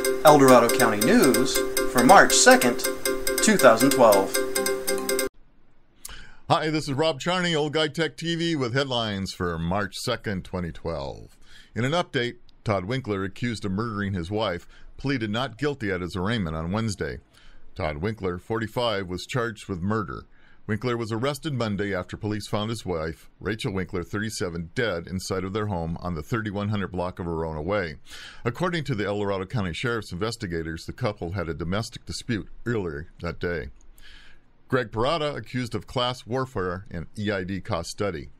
El Dorado County News for March 2nd, 2012. Hi, this is Rob Charney, Old Guy Tech TV, with headlines for March 2nd, 2012. In an update, Todd Winkler, accused of murdering his wife, pleaded not guilty at his arraignment on Wednesday. Todd Winkler, 45, was charged with murder. Winkler was arrested Monday after police found his wife, Rachel Winkler, 37, dead inside of their home on the 3100 block of Verona Way. According to the El Dorado County Sheriff's investigators, the couple had a domestic dispute earlier that day. Greg Bharata, accused of class warfare and EID cost study.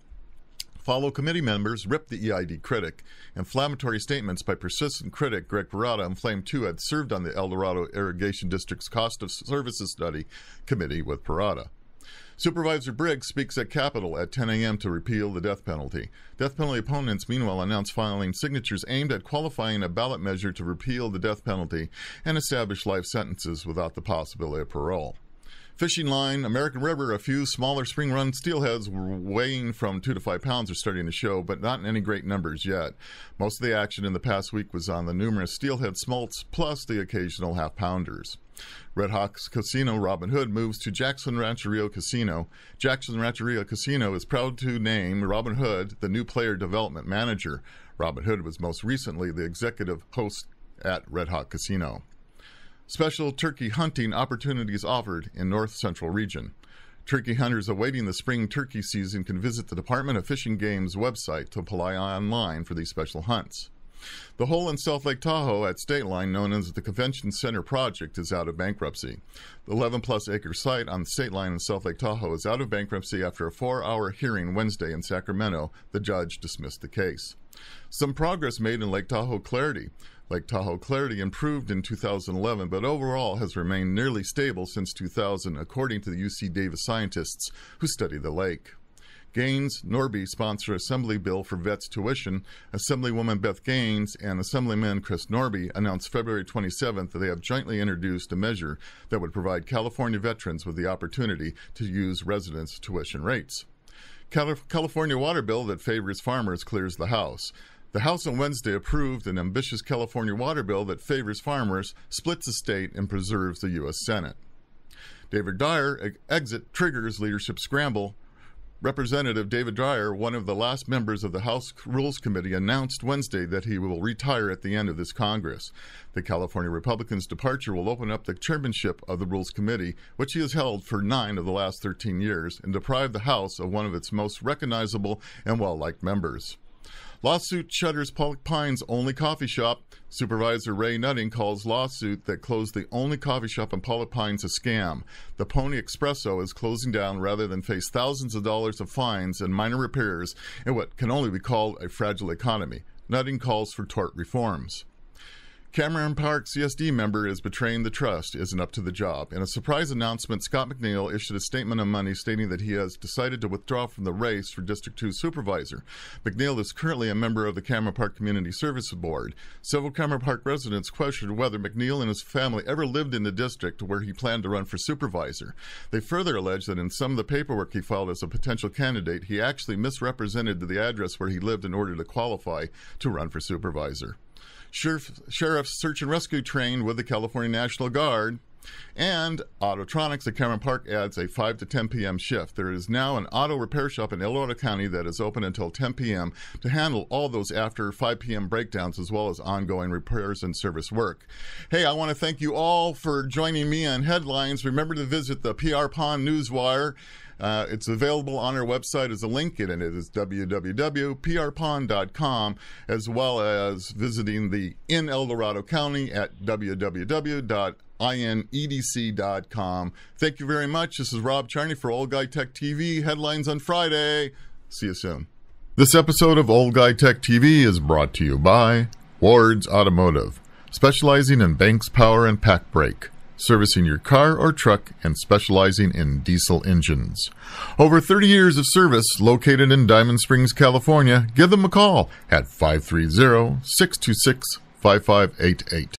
Fellow committee members ripped the EID critic. Inflammatory statements by persistent critic Greg Bharata inflamed two had served on the El Dorado Irrigation District's Cost of Services Study Committee with Bharata. Supervisor Briggs speaks at Capitol at 10 a.m. to repeal the death penalty. Death penalty opponents, meanwhile, announced filing signatures aimed at qualifying a ballot measure to repeal the death penalty and establish life sentences without the possibility of parole. Fishing line, American River, a few smaller spring run steelheads weighing from 2 to 5 pounds are starting to show, but not in any great numbers yet. Most of the action in the past week was on the numerous steelhead smolts plus the occasional half-pounders. Red Hawks Casino Robin Hood moves to Jackson Rancheria Casino. Jackson Rancheria Casino is proud to name Robin Hood the new player development manager. Robin Hood was most recently the executive host at Red Hawk Casino. Special turkey hunting opportunities offered in North Central Region. Turkey hunters awaiting the spring turkey season can visit the Department of Fish and Game's website to apply online for these special hunts. The hole in South Lake Tahoe at State Line, known as the Convention Center Project, is out of bankruptcy. The 11-plus acre site on State Line in South Lake Tahoe is out of bankruptcy after a 4-hour hearing Wednesday in Sacramento. The judge dismissed the case. Some progress made in Lake Tahoe Clarity. Lake Tahoe Clarity improved in 2011, but overall has remained nearly stable since 2000, according to the UC Davis scientists who study the lake. Gaines, Norby sponsor Assembly bill for vets tuition. Assemblywoman Beth Gaines and Assemblyman Chris Norby announced February 27th that they have jointly introduced a measure that would provide California veterans with the opportunity to use residents' tuition rates. California water bill that favors farmers clears the House. The House on Wednesday approved an ambitious California water bill that favors farmers, splits the state, and preserves the U.S. Senate. David Dyer exit triggers leadership scramble. Representative David Dyer, one of the last members of the House Rules Committee, announced Wednesday that he will retire at the end of this Congress. The California Republican's departure will open up the chairmanship of the Rules Committee, which he has held for 9 of the last 13 years, and deprive the House of one of its most recognizable and well-liked members. Lawsuit shutters Pollock Pines' only coffee shop. Supervisor Ray Nutting calls lawsuit that closed the only coffee shop in Pollock Pines a scam. The Pony Espresso is closing down rather than face thousands of dollars of fines and minor repairs in what can only be called a fragile economy. Nutting calls for tort reforms. Cameron Park CSD member is betraying the trust, isn't up to the job. In a surprise announcement, Scott McNeil issued a statement on Monday stating that he has decided to withdraw from the race for District 2 Supervisor. McNeil is currently a member of the Cameron Park Community Services Board. Several Cameron Park residents questioned whether McNeil and his family ever lived in the district where he planned to run for Supervisor. They further alleged that in some of the paperwork he filed as a potential candidate, he actually misrepresented the address where he lived in order to qualify to run for Supervisor. Sheriff's search and rescue trained with the California National Guard. And Autotronics at Cameron Park adds a 5 to 10 p.m. shift. There is now an auto repair shop in El Dorado County that is open until 10 p.m. to handle all those after 5 p.m. breakdowns as well as ongoing repairs and service work. Hey, I want to thank you all for joining me on Headlines. Remember to visit the PR Pond Newswire. It's available on our website as a link, and it is www.prpond.com, as well as visiting the in El Dorado County at www.inedc.com. Thank you very much. This is Rob Charney for Old Guy Tech TV. Headlines on Friday. See you soon. This episode of Old Guy Tech TV is brought to you by Ward's Automotive, specializing in Banks Power and Pack Brake, servicing your car or truck, and specializing in diesel engines. Over 30 years of service, located in Diamond Springs, California. Give them a call at 530-626-5588.